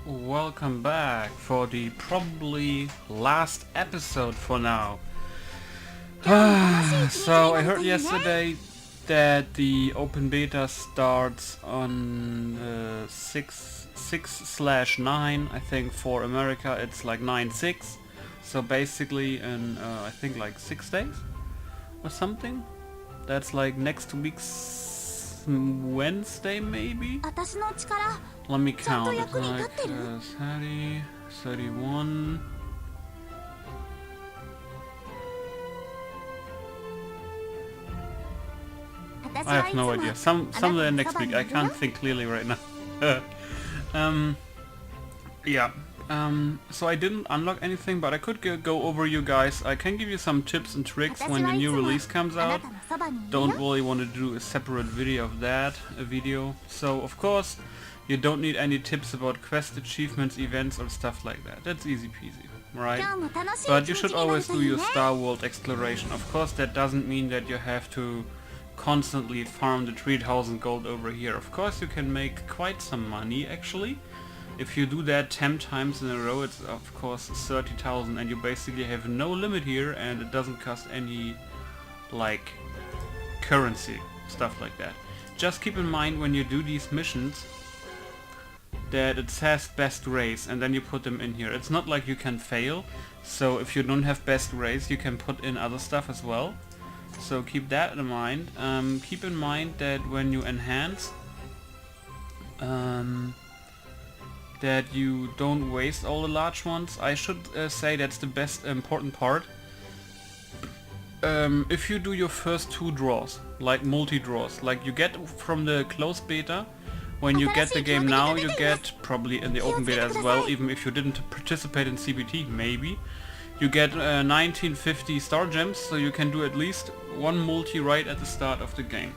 welcome back for the probably last episode for now. So I heard yesterday that the open beta starts on 6/9. I think for America it's like 9/6. So basically in I think like 6 days or something. That's like next week's Wednesday maybe? Let me count. It's like 30, 31. I have no idea. Somewhere next week. I can't think clearly right now. Yeah. So I didn't unlock anything, but I could go over you guys. I can give you some tips and tricks when the new release comes out. Don't really want to do a separate video of that, So of course, you don't need any tips about quest achievements, events or stuff like that. That's easy peasy, right? But you should always do your Star World exploration. Of course, that doesn't mean that you have to constantly farm the 3000 gold over here. Of course, you can make quite some money actually. If you do that 10 times in a row, it's of course 30,000 and you basically have no limit here and it doesn't cost any like currency, stuff like that. Just keep in mind when you do these missions that it says best race and then you put them in here. It's not like you can fail, so if you don't have best race you can put in other stuff as well. So keep that in mind. Keep in mind that when you enhance that you don't waste all the large ones. I should say that's the best important part. If you do your first 2 draws, like multi-draws, like you get from the closed beta, when you get the game now, you get probably in the open beta as well, even if you didn't participate in CBT, maybe. You get 1950 star gems, so you can do at least 1 multi right at the start of the game.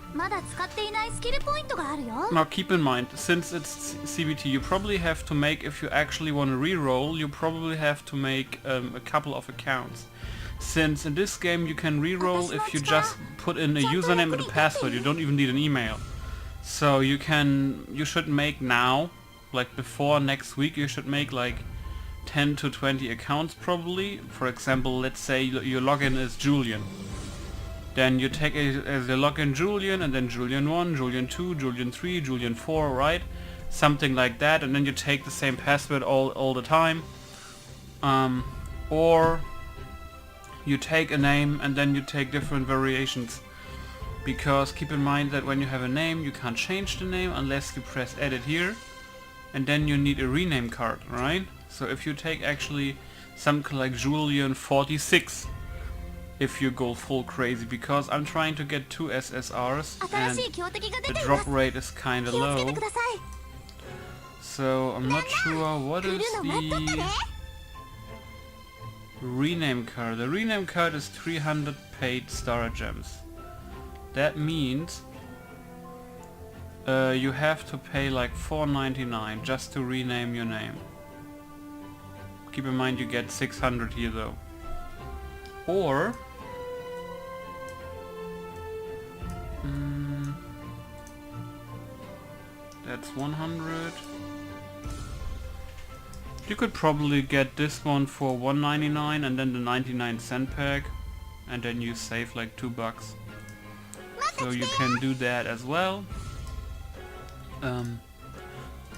Now keep in mind, since it's CBT, you probably have to make, if you actually want to re-roll, you probably have to make a couple of accounts. Since in this game you can re-roll if you just put in a username and a password, you don't even need an email. So you should make now, like before next week, you should make like 10 to 20 accounts probably. For example, let's say your login is Julian. Then you take as your login Julian, and then Julian 1, Julian 2, Julian 3, Julian 4, right? Something like that, and then you take the same password all the time. Or you take a name and then you take different variations. Because keep in mind that when you have a name, you can't change the name unless you press edit here. And then you need a rename card, right? So if you take actually something like Julian 46, if you go full crazy, because I'm trying to get 2 SSRs and the drop rate is kinda low. So I'm not sure what is the rename card. The rename card is 300 paid star gems. That means you have to pay like $4.99 just to rename your name. Keep in mind you get 600 here though. Or that's 100. You could probably get this one for $1.99 and then the 99-cent pack, and then you save like $2. So you can do that as well.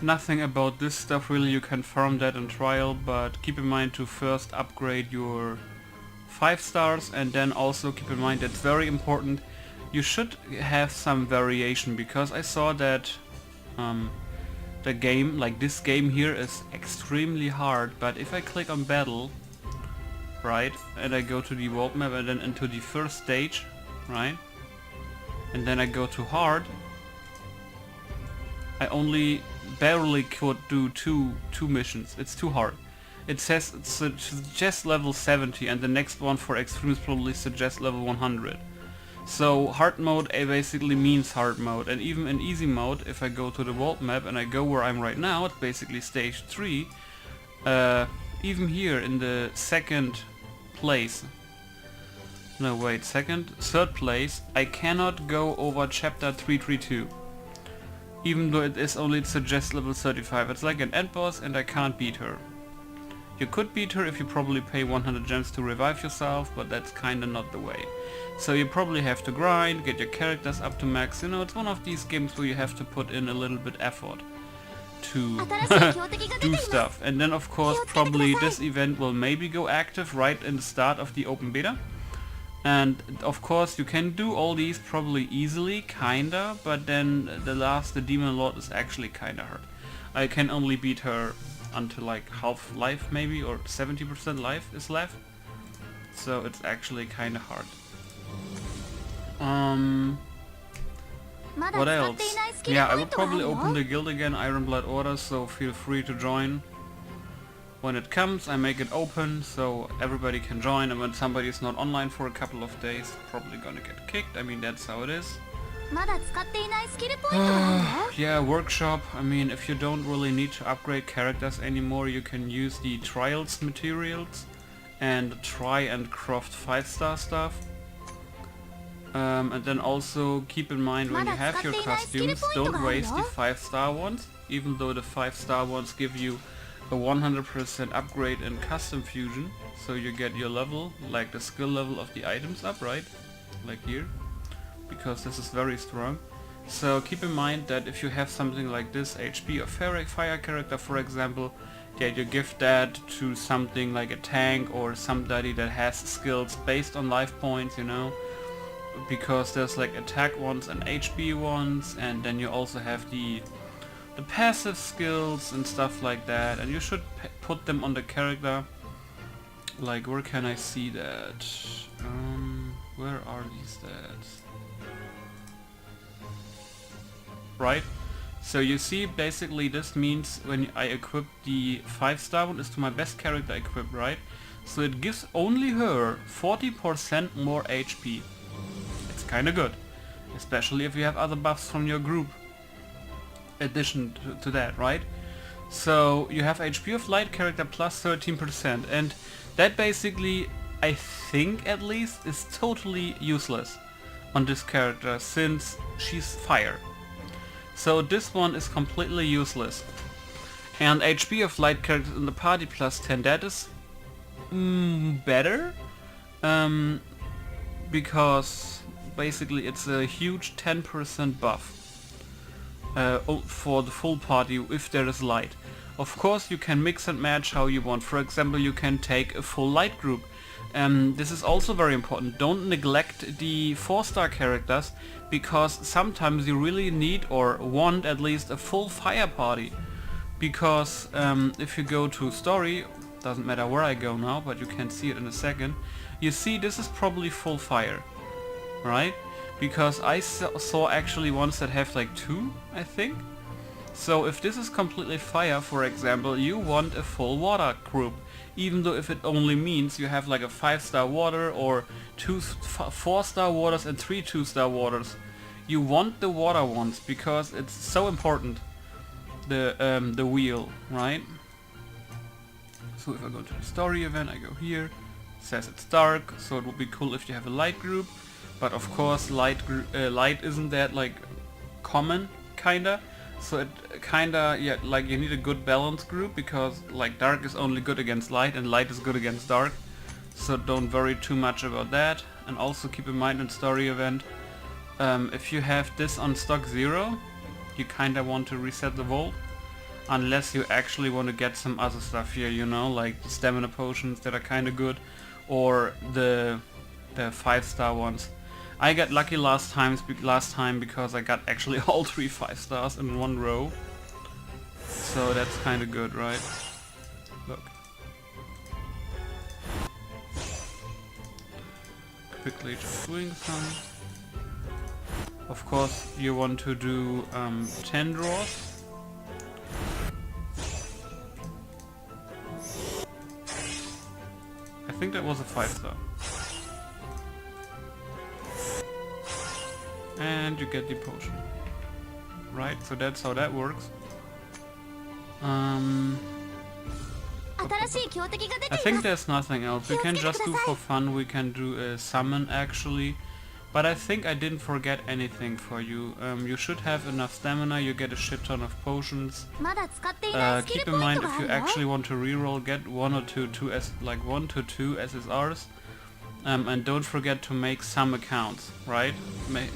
Nothing about this stuff really, you can farm that in trial, but keep in mind to first upgrade your 5 stars, and then also keep in mind that's very important, you should have some variation, because I saw that the game, like this game here, is extremely hard, but if I click on battle, right, and I go to the world map and then into the first stage, right, and then I go to hard, I only barely could do two missions. It's too hard. It says it suggests level 70 and the next one for extremes probably suggests level 100. So hard mode basically means hard mode, and even in easy mode, if I go to the world map and I go where I'm right now, it's basically stage 3, even here in the second place, no wait, third place, I cannot go over chapter 332. Even though it suggests level 35. It's like an end boss and I can't beat her. You could beat her if you probably pay 100 gems to revive yourself, but that's kinda not the way. So you probably have to grind, get your characters up to max. You know, it's one of these games where you have to put in a little bit effort to do stuff. And then of course probably this event will maybe go active right in the start of the open beta. And of course you can do all these probably easily, kinda, but then the Demon Lord is actually kinda hard. I can only beat her until like half life maybe, or 70% life is left. So it's actually kinda hard. What else? Yeah, I will probably open the guild again, Iron Blood Order, so feel free to join. When it comes, I make it open so everybody can join, and when somebody is not online for a couple of days, probably gonna get kicked. I mean, that's how it is. Yeah, workshop. I mean, if you don't really need to upgrade characters anymore, you can use the trials materials and try and craft 5-star stuff. And then also keep in mind, when you have your costumes, don't waste the 5-star ones, even though the 5-star ones give you a 100% upgrade in custom fusion, so you get your level, like the skill level of the items up, right? Like here, because this is very strong. So keep in mind that if you have something like this HP or fire character, for example, yeah, you give that to something like a tank or somebody that has skills based on life points, you know, because there's like attack ones and HP ones, and then you also have the passive skills and stuff like that, and you should put them on the character. Like, where can I see that? Where are these stats? Right? So you see, basically this means when I equip the 5-star one is to my best character equipped, right? So it gives only her 40% more HP. It's kinda good. Especially if you have other buffs from your group. Addition to that, right? So you have HP of light character plus 13%, and that basically, I think at least, is totally useless on this character since she's fire. So this one is completely useless. And HP of light characters in the party plus 10, that is better, because basically it's a huge 10% buff for the full party if there is light. Of course you can mix and match how you want. For example, you can take a full light group. This is also very important. Don't neglect the 4-star characters, because sometimes you really need or want at least a full fire party. Because if you go to story, doesn't matter where I go now, but you can see it in a second, you see this is probably full fire, right? Because I saw actually ones that have like 2, I think. So if this is completely fire, for example, you want a full water group, even though if it only means you have like a 5-star water or 2 4-star waters and 3 2-star waters. You want the water ones because it's so important, the wheel, right? So if I go to the story event, I go here, it says it's dark, so it would be cool if you have a light group. But of course light isn't that like common, kinda. So it kinda, yeah, like you need a good balance group, because like dark is only good against light and light is good against dark. So don't worry too much about that. And also keep in mind in story event, if you have this on stock 0, you kinda want to reset the vault. Unless you actually want to get some other stuff here, you know, like the stamina potions that are kinda good, or the 5-star ones. I got lucky last time because I got actually all 3 5-stars in one row. So that's kind of good, right? Look. Quickly just doing some. Of course you want to do 10 draws. I think that was a 5-star. And you get the potion. Right, so that's how that works. I think there's nothing else. We can just do for fun, we can do a summon actually. But I think I didn't forget anything for you. You should have enough stamina, you get a shit ton of potions. Keep in mind, if you actually want to reroll, get 1 or 2 1 to 2 SSRs. And don't forget to make some accounts, right?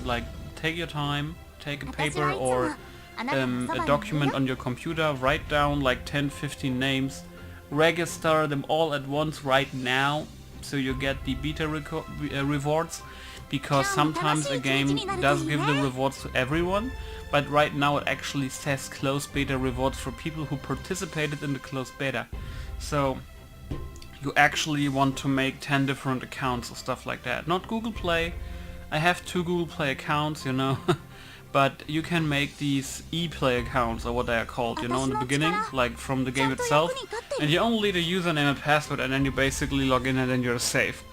Like, take your time, take a paper or a document on your computer, write down like 10-15 names, register them all at once right now, so you get the beta rewards, because sometimes a game does give the rewards to everyone, but right now it actually says closed beta rewards for people who participated in the closed beta. So you actually want to make 10 different accounts or stuff like that. Not Google Play. I have 2 Google Play accounts, you know. But you can make these e-play accounts, or what they are called, you know, in the beginning, like from the game itself. And you only need a username and password, and then you basically log in and then you're safe.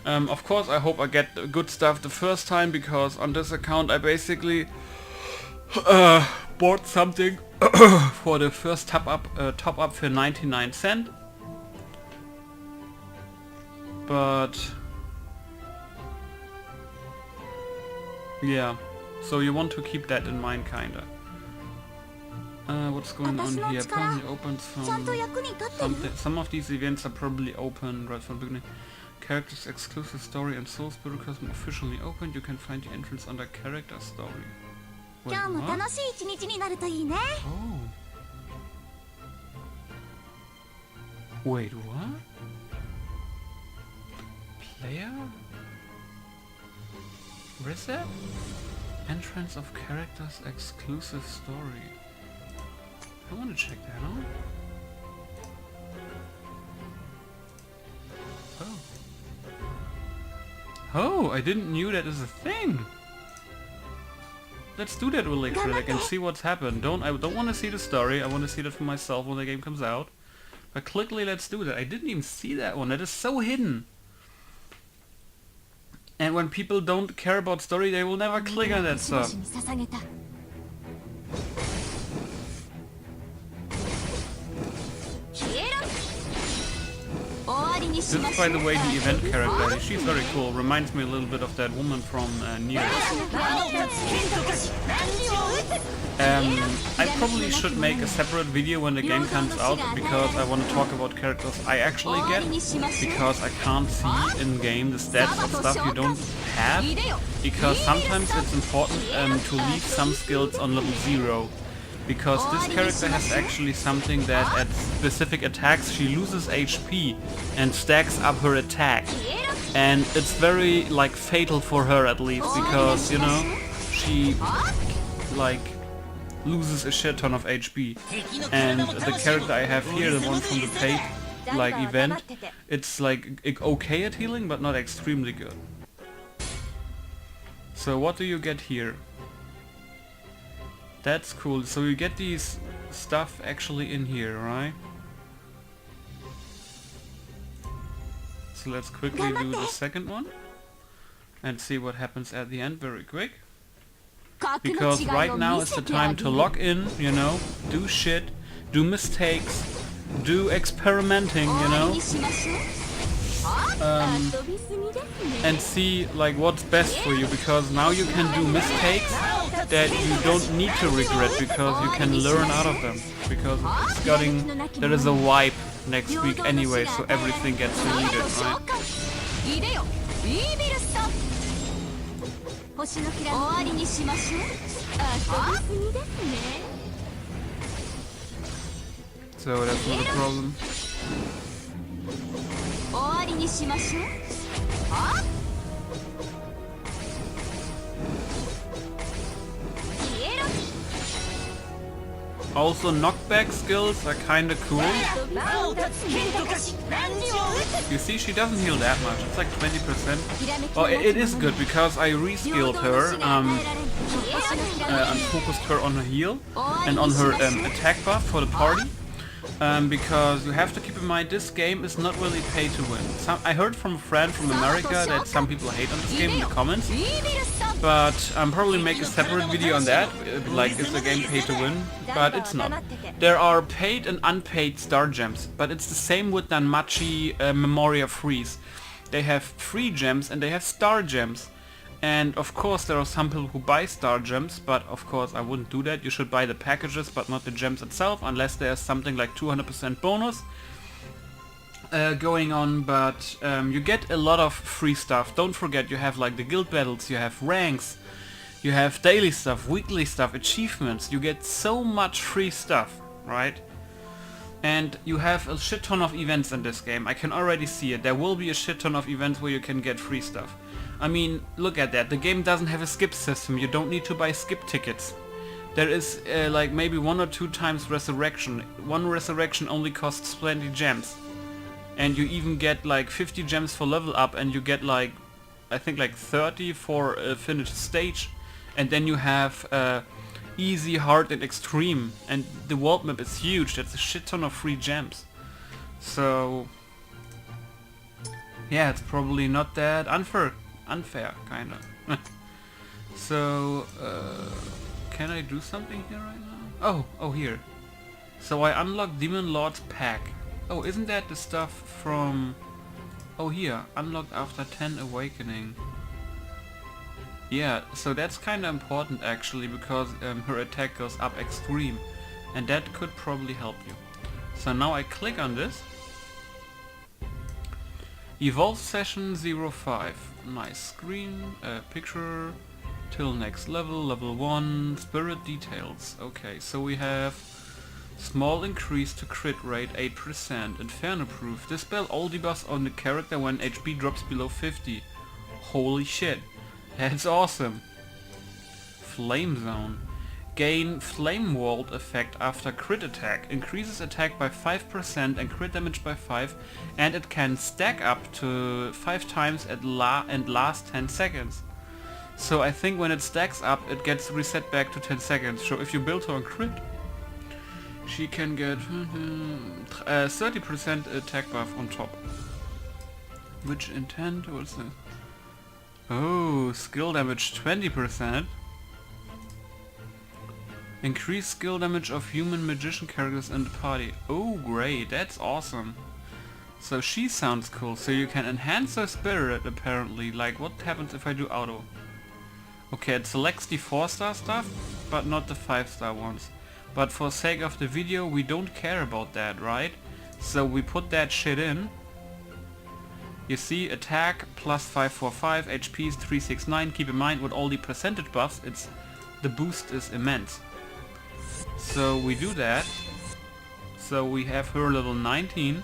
Of course, I hope I get the good stuff the first time, because on this account I basically bought something for the first top up for 99 cents. But yeah, so you want to keep that in mind, kinda. What's going on here? Apparently opens from some of these events are probably open right from the beginning. Characters exclusive story and soul spiritualism officially opened. You can find the entrance under character story. Wait, what? Oh. Wait, what? Player? Where is that? Entrance of characters exclusive story. I want to check that out. Oh. Oh, I didn't knew that is a thing. Let's do that really quick and see what's happened. I don't want to see the story. I want to see that for myself when the game comes out. But quickly, let's do that. I didn't even see that one. That is so hidden. And when people don't care about story, they will never click on that stuff. This is, by the way, the event character. She's very cool. Reminds me a little bit of that woman from Nier. I probably should make a separate video when the game comes out, because I want to talk about characters I actually get, because I can't see in-game the stats of stuff you don't have, because sometimes it's important to leave some skills on level 0. Because this character has actually something that at specific attacks she loses HP and stacks up her attack. And it's very, like, fatal for her at least, because, you know, she, like, loses a shit ton of HP. And the character I have here, the one from the paid, like, event, it's, like, okay at healing, but not extremely good. So what do you get here? That's cool. So you get these stuff actually in here, right? So let's quickly do the second one and see what happens at the end very quick. Because right now is the time to log in, you know, do shit, do mistakes, do experimenting, you know, and see like what's best for you, because now you can do mistakes that you don't need to regret, because you can learn out of them, because it's there is a wipe next week anyway, so everything gets deleted, right? So that's not a problem. Also, knockback skills are kinda cool. You see, she doesn't heal that much. It's like 20%. Oh, it is good, because I reskilled her and focused her on her heal and on her attack buff for the party. Because you have to keep in mind, this game is not really pay to win. I heard from a friend from America that some people hate on this game in the comments, but I'm probably make a separate video on that, like is the game pay to win, but it's not. There are paid and unpaid star gems, but it's the same with Danmachi Memoria Freeze. They have free gems and they have star gems. And of course there are some people who buy star gems, but of course I wouldn't do that. You should buy the packages but not the gems itself, unless there's something like 200% bonus going on. But you get a lot of free stuff. Don't forget, you have like the guild battles, you have ranks, you have daily stuff, weekly stuff, achievements. You get so much free stuff, right? And you have a shit ton of events in this game. I can already see it. There will be a shit ton of events where you can get free stuff. I mean, look at that. The game doesn't have a skip system. You don't need to buy skip tickets. There is like maybe 1 or 2 times resurrection. One resurrection only costs 20 gems. And you even get like 50 gems for level up, and you get like, I think like 30 for a finished stage. And then you have easy, hard and extreme. And the world map is huge. That's a shit ton of free gems. So yeah, it's probably not that unfair, kind of. So can I do something here right now? Oh, here. So I unlock Demon Lord's pack. Oh, isn't that the stuff from... Oh, here. Unlocked after 10 awakening. Yeah, so that's kind of important actually, because her attack goes up extreme. And that could probably help you. So now I click on this. Evolve session 05. Nice screen, picture, till next level, level 1, spirit details. Okay, so we have small increase to crit rate 8%, Inferno proof. Dispel all debuffs on the character when HP drops below 50. Holy shit, that's awesome. Flame zone. Gain flame walled effect after crit attack. Increases attack by 5% and crit damage by 5, and it can stack up to 5 times and last 10 seconds. So I think when it stacks up it gets reset back to 10 seconds. So if you build her on crit, she can get 30% attack buff on top. Which intent was this? Oh, skill damage 20%. Increase skill damage of human magician characters in the party. Oh great, that's awesome. So she sounds cool. So you can enhance her spirit apparently. Like what happens if I do auto? Okay, it selects the 4-star stuff, but not the 5-star ones. But for sake of the video we don't care about that, right? So we put that shit in. You see, attack plus 545, HP is 369. Keep in mind with all the percentage buffs, the boost is immense. So we do that. So we have her level 19.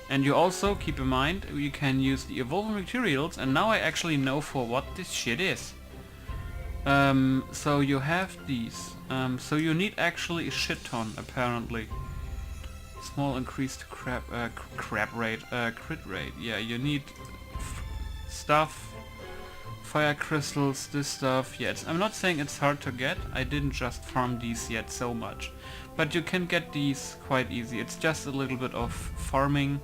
And you also, keep in mind, you can use the evolving materials, and now I actually know for what this shit is. So you have these. So you need actually a shit ton, apparently. Small increase to crit rate. Yeah, you need stuff. Fire crystals, this stuff. Yeah, I'm not saying it's hard to get. I didn't just farm these yet so much. But you can get these quite easy. It's just a little bit of farming.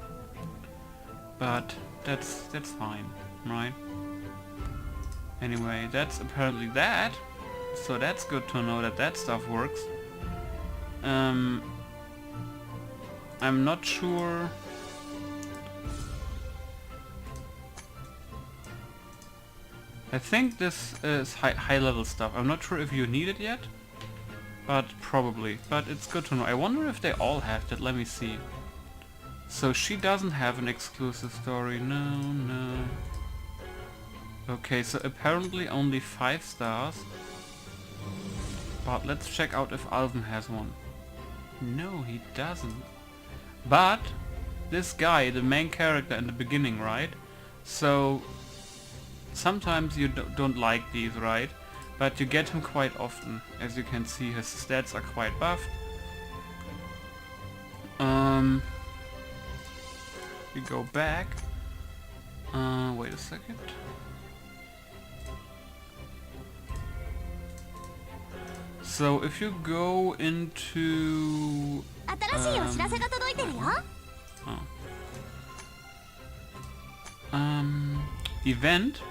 But that's fine, right? Anyway, that's apparently that. So that's good to know that that stuff works. I'm not sure. I think this is high level stuff. I'm not sure if you need it yet, but probably. But it's good to know. I wonder if they all have that. Let me see. So she doesn't have an exclusive story. No. Okay, so apparently only 5 stars. But let's check out if Alvin has one. No, he doesn't. But this guy, the main character in the beginning, right? So sometimes you don't like these, right? But you get him quite often. As you can see, his stats are quite buffed. We go back. Wait a second. So if you go into event,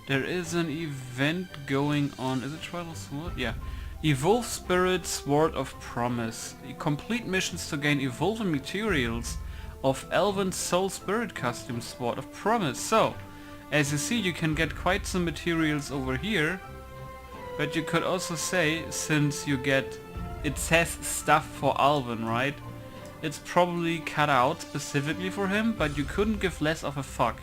there is an event going on. Is it Tribal Sword? Yeah. Evolve Spirit Sword of Promise. Complete missions to gain evolving materials of Elven Soul Spirit Costume Sword of Promise. So, As you see, you can get quite some materials over here, but you could also say, since you get, it says stuff for Alvin, right? It's probably cut out specifically for him, but you couldn't give less of a fuck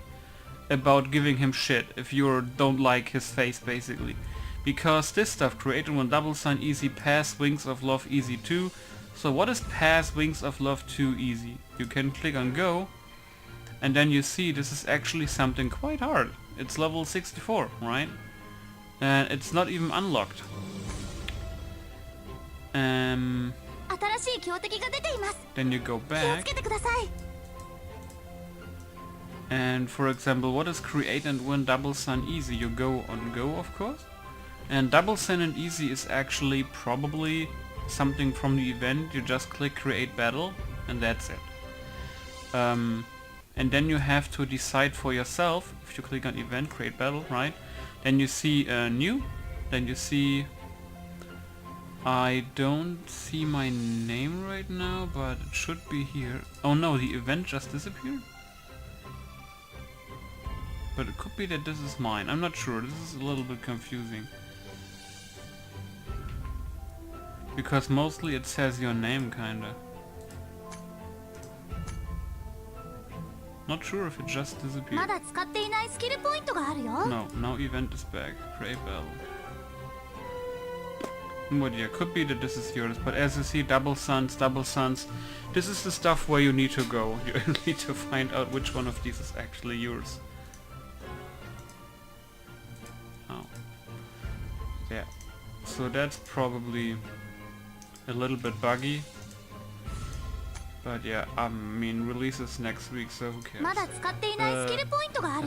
about giving him shit if you don't like his face, basically. Because this stuff, created one double sign easy, pass Wings of Love easy 2. So what is pass Wings of Love 2 easy? You can click on go, and then you see this is actually something quite hard. It's level 64, right? And it's not even unlocked. Then you go back. And for example, what is create and win double sign easy? You go on go, of course. And double sign and easy is actually probably something from the event. You just click create battle and that's it. And then you have to decide for yourself. If you click on event, create battle, right? Then you see new. Then you see, I don't see my name right now, but it should be here. Oh no, the event just disappeared. But it could be that this is mine. I'm not sure. This is a little bit confusing. Because mostly it says your name, kinda. Not sure if it just disappeared. No, now event is back. Create battle. But yeah, could be that this is yours. But as you see, double suns. This is the stuff where you need to go. You need to find out which one of these is actually yours. Oh. Yeah. So that's probably a little bit buggy. But yeah, I mean, releases next week, so who cares? I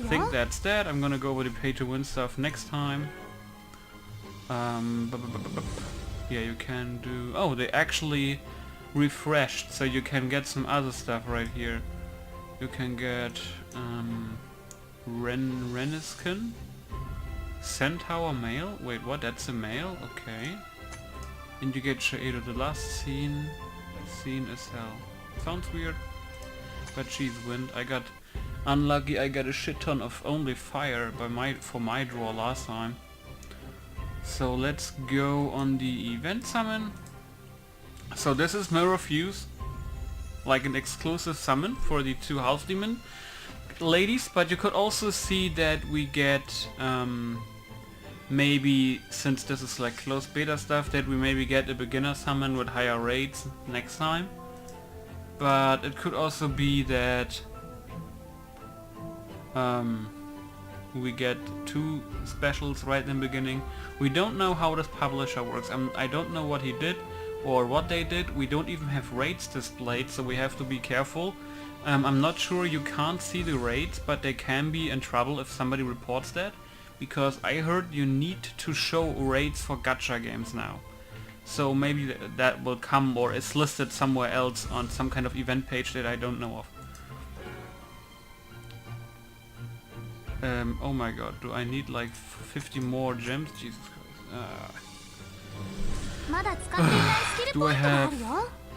think that's that. I'm gonna go over the pay to win stuff next time. Yeah, you can do... Oh, they actually refreshed, so you can get some other stuff right here. You can get Reniskin? Centaur male? Wait, what? That's a male? Okay. And you get Shaedo, the last scene as hell. Sounds weird, but she's wind. I got unlucky. I got a shit ton of only fire for my draw last time. So let's go on the event summon. So this is Mirror Fuse, like an exclusive summon for the 2 Half Demon ladies. But you could also see that we get maybe, since this is like closed beta stuff, that we maybe get a beginner summon with higher rates next time. But it could also be that we get 2 specials right in the beginning. We don't know how this publisher works. I don't know what he did or what they did. We don't even have rates displayed, so we have to be careful. I'm not sure you can't see the rates, but they can be in trouble if somebody reports that. Because I heard you need to show rates for gacha games now. So maybe that will come, or is listed somewhere else on some kind of event page that I don't know of. Oh my god, do I need like 50 more gems? Jesus Christ. Do I have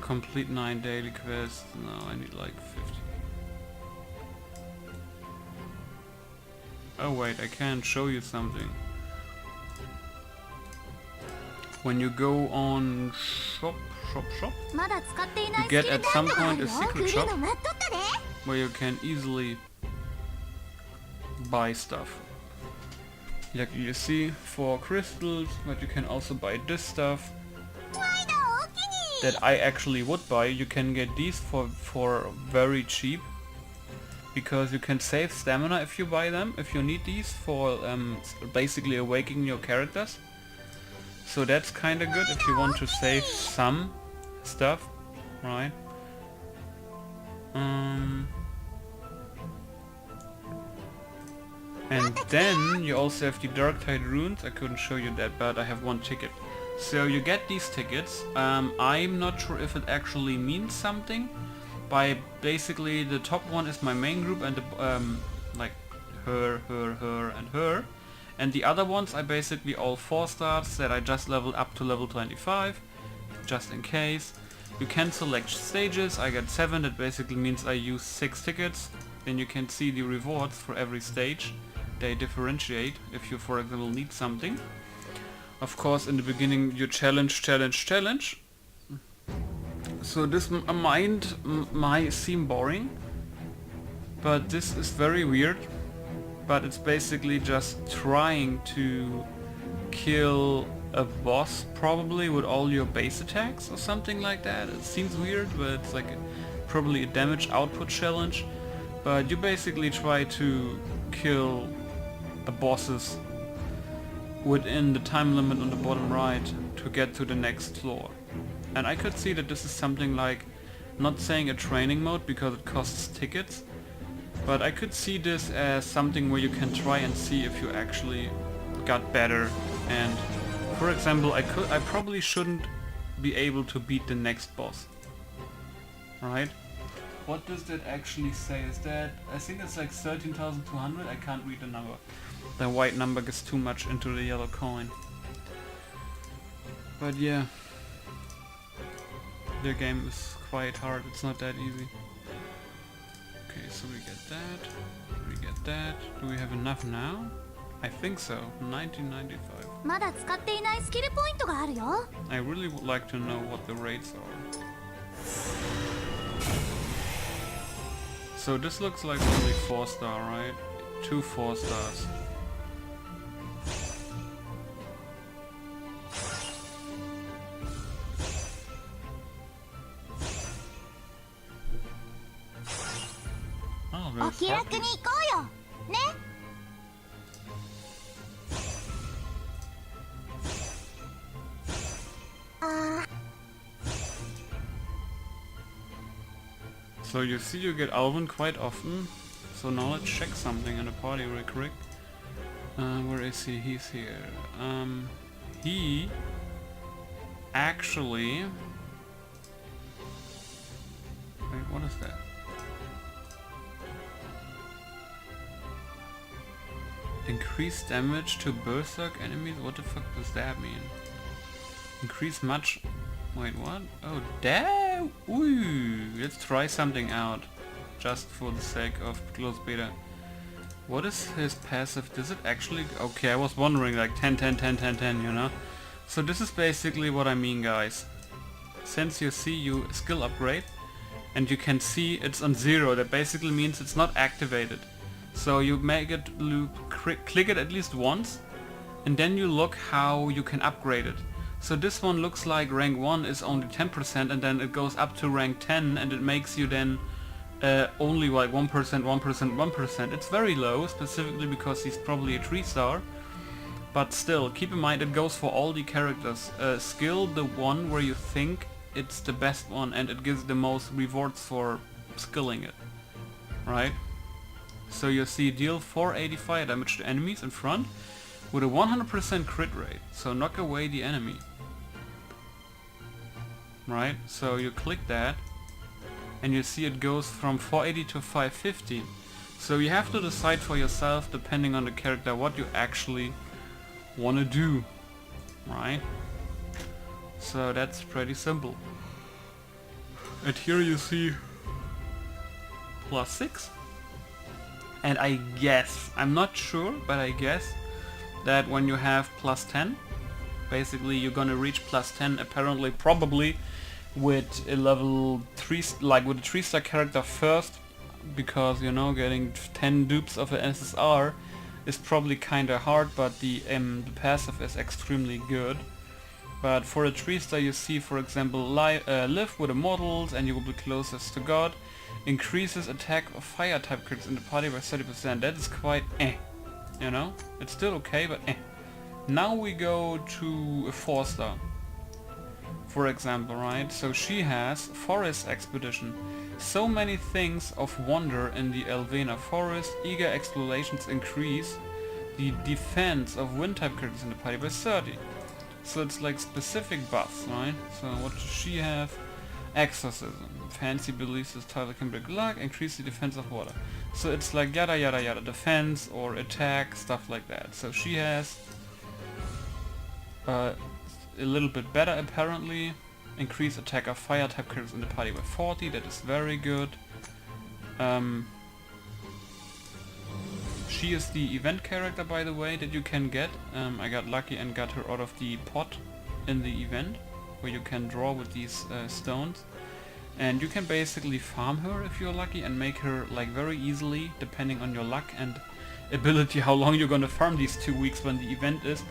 complete 9 daily quests? No, I need like 50. Oh wait, I can show you something. When you go on shop, you get at some point a secret shop where you can easily buy stuff. Like you see, 4 crystals, but you can also buy this stuff that I actually would buy. You can get these for very cheap, because you can save stamina if you buy them, if you need these for basically awakening your characters. So that's kinda good if you want to save some stuff, right? And then you also have the Darktide runes. I couldn't show you that, but I have 1 ticket. So you get these tickets. I'm not sure if it actually means something. By basically the top one is my main group and the like her and her. And the other ones are basically all 4 stars that I just leveled up to level 25, just in case. You can select stages. I got 7, that basically means I use 6 tickets. Then you can see the rewards for every stage. they differentiate if you, for example, need something. Of course, in the beginning you challenge. So this might seem boring, but this is very weird. But it's basically just trying to kill a boss, probably with all your base attacks or something like that. It seems weird, but it's like probably a damage output challenge. But you basically try to kill the bosses within the time limit on the bottom right to get to the next floor. And I could see that this is something like, not saying a training mode because it costs tickets, but I could see this as something where you can try and see if you actually got better. And for example, I probably shouldn't be able to beat the next boss, right? What does that actually say? Is that, I think it's like 13,200. I can't read the number. The white number gets too much into the yellow coin. But yeah, the game is quite hard. It's not that easy. Okay, so we get that. We get that. Do we have enough now? I think so. 1995. I really would like to know what the rates are. So this looks like only 4-star, right? 2 4-stars. Oh, there's 40. So you see you get Alvin quite often. So now let's check something in the party real quick. Where is he? He's here. He actually... Wait, what is that? Increase damage to berserk enemies? What the fuck does that mean? Increase much... Wait, what? Oh, damn! Ooh, let's try something out. Just for the sake of closed beta. What is his passive? Does it actually... Okay, I was wondering, like 10, 10, 10, 10, 10, you know? So this is basically what I mean, guys. Since you see you skill upgrade, and you can see it's on 0, that basically means it's not activated. So you make it click it at least once, and then you look how you can upgrade it. So this one looks like rank 1 is only 10%, and then it goes up to rank 10, and it makes you then only like 1%, 1%, 1%. It's very low, specifically because he's probably a 3-star. But still, keep in mind it goes for all the characters. Skill the one where you think it's the best one, and it gives the most rewards for skilling it. Right? So you see deal 485 damage to enemies in front with a 100% crit rate. So knock away the enemy. Right? So you click that and you see it goes from 480 to 550. So you have to decide for yourself, depending on the character, what you actually want to do. Right? So that's pretty simple. And here you see +6. And I guess, I'm not sure, but I guess that when you have +10, basically you're gonna reach +10 apparently, probably with a level 3, like with a 3-star character first, because you know, getting 10 dupes of an SSR is probably kinda hard, but the passive is extremely good. But for a 3-star you see, for example, live with immortals and you will be closest to God. Increases attack of fire type crits in the party by 30%. That is quite you know? It's still okay, but Now we go to a 4-star. For example, right? So she has Forest Expedition. So many things of wonder in the Elvena Forest. Eager explorations increase the defense of wind type characters in the party by 30. So it's like specific buffs, right? So what does she have? Exorcism. Fancy beliefs this title can break luck, increase the defense of water. So it's like yada yada yada, defense or attack, stuff like that. So she has a little bit better apparently. Increase attack of fire type characters in the party by 40, that is very good. She is the event character, by the way, that you can get. I got lucky and got her out of the pot in the event, where you can draw with these stones. And you can basically farm her if you're lucky and make her like very easily, depending on your luck and ability, how long you're gonna farm these 2 weeks when the event is.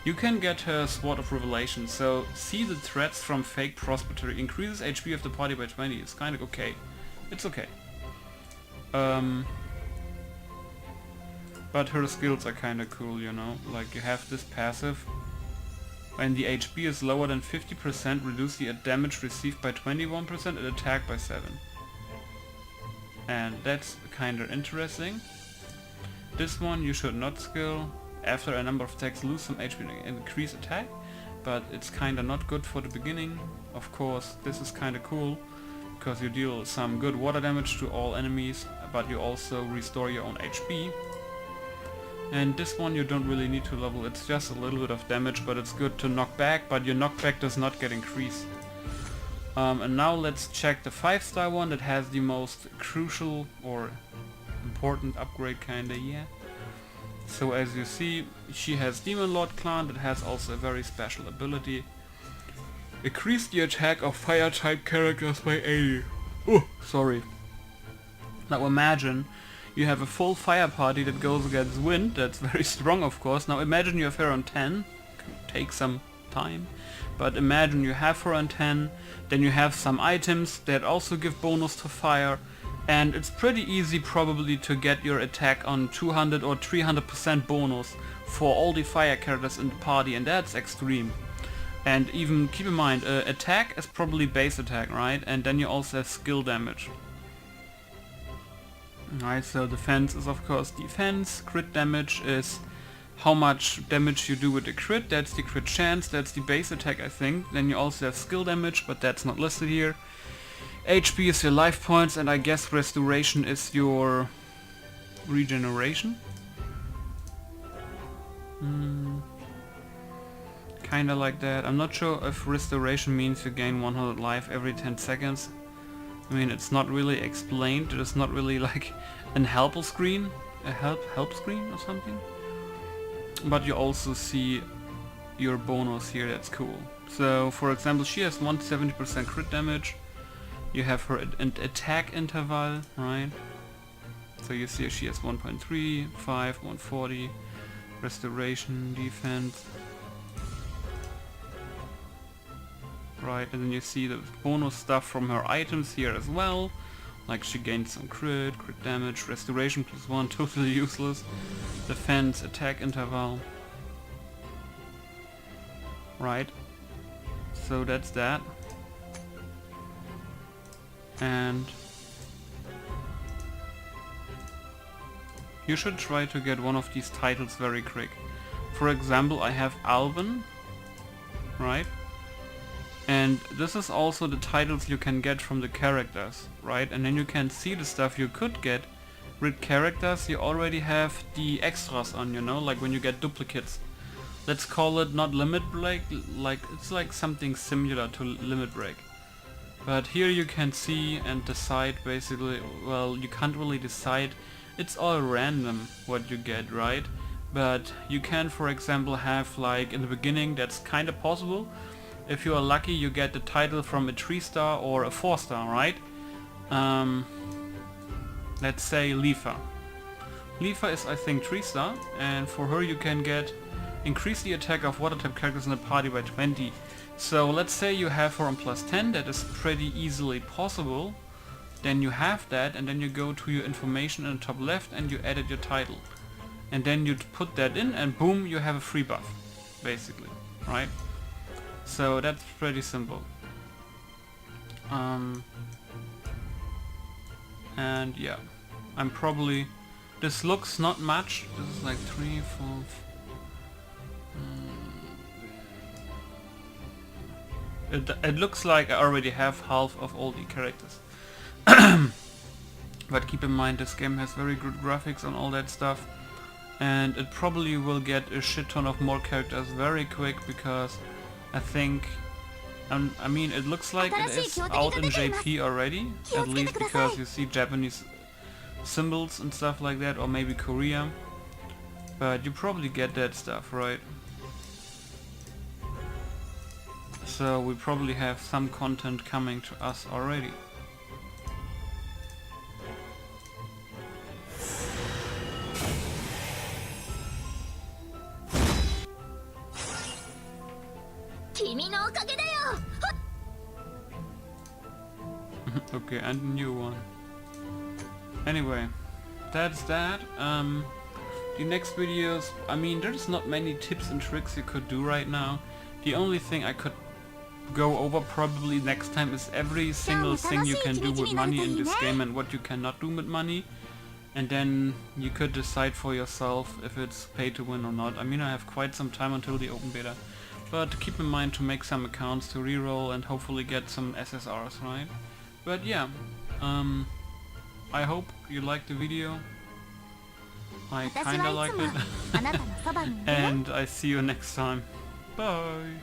You can get her Sword of Revelation. So see the threats from fake prosperity. Increases HP of the party by 20. It's kind of okay. It's okay. But her skills are kind of cool, you know. Like you have this passive. When the HP is lower than 50%, reduce the damage received by 21% and attack by 7. And that's kinda interesting. This one you should not skill. After a number of attacks, lose some HP and increase attack. But it's kinda not good for the beginning. Of course, this is kinda cool, because you deal some good water damage to all enemies, but you also restore your own HP. And this one you don't really need to level, it's just a little bit of damage, but it's good to knock back, but your knockback does not get increased. And now let's check the 5-star one that has the most crucial or important upgrade kinda, yeah. So as you see, she has Demon Lord Clan that has also a very special ability. Increase the attack of fire type characters by 80. Oh, sorry. Now imagine you have a full fire party that goes against wind, that's very strong of course. Now imagine you have her on 10, take some time, but imagine you have her on 10, then you have some items that also give bonus to fire, and it's pretty easy probably to get your attack on 200 or 300% bonus for all the fire characters in the party, and that's extreme. And even keep in mind, attack is probably base attack, right? And then you also have skill damage. Right, so defense is of course defense, crit damage is how much damage you do with the crit, that's the crit chance, that's the base attack I think. Then you also have skill damage, but that's not listed here. HP is your life points, and I guess restoration is your regeneration. Kinda like that. I'm not sure if restoration means you gain 100 life every 10 seconds. I mean, it's not really explained. It's not really like an help screen, a help screen or something. But you also see your bonus here. That's cool. So, for example, she has 170% crit damage. You have her attack interval, right? So you see she has 1.3, 5, 140, restoration, defense. Right, and then you see the bonus stuff from her items here as well. Like she gains some crit damage, restoration +1, totally useless. Defense, attack interval. Right. So that's that. And you should try to get one of these titles very quick. For example, I have Alvin, right? And this is also the titles you can get from the characters, right? And then you can see the stuff you could get with characters you already have the extras on, you know, like when you get duplicates. Let's call it not limit break, like it's like something similar to limit break. But here you can see and decide basically, well, you can't really decide, it's all random what you get, right? But you can, for example, have like in the beginning, that's kind of possible. If you are lucky, you get the title from a 3-star or a 4-star, right? Let's say Lifa. Lifa is, I think, 3-star, and for her you can get increase the attack of water type characters in the party by 20. So let's say you have her on +10, that is pretty easily possible. Then you have that, and then you go to your information in the top left and you edit your title. And then you put that in and boom, you have a free buff, basically, right? So that's pretty simple. And yeah, I'm probably, this looks not much, this is like 3, 4, it looks like I already have half of all the characters. But keep in mind, this game has very good graphics and all that stuff, and it probably will get a shit ton of more characters very quick, because I think, I mean, it looks like it is out in JP already, at least because you see Japanese symbols and stuff like that, or maybe Korea. But you probably get that stuff, right? So we probably have some content coming to us already. Okay, and a new one. Anyway, that's that. The next videos, I mean, there's not many tips and tricks you could do right now. The only thing I could go over probably next time is every single thing you can do with money in this game and what you cannot do with money. And then you could decide for yourself if it's pay to win or not. I mean, I have quite some time until the open beta. But keep in mind to make some accounts to reroll and hopefully get some SSRs, right? But yeah, I hope you liked the video. I kinda liked it. And I see you next time. Bye!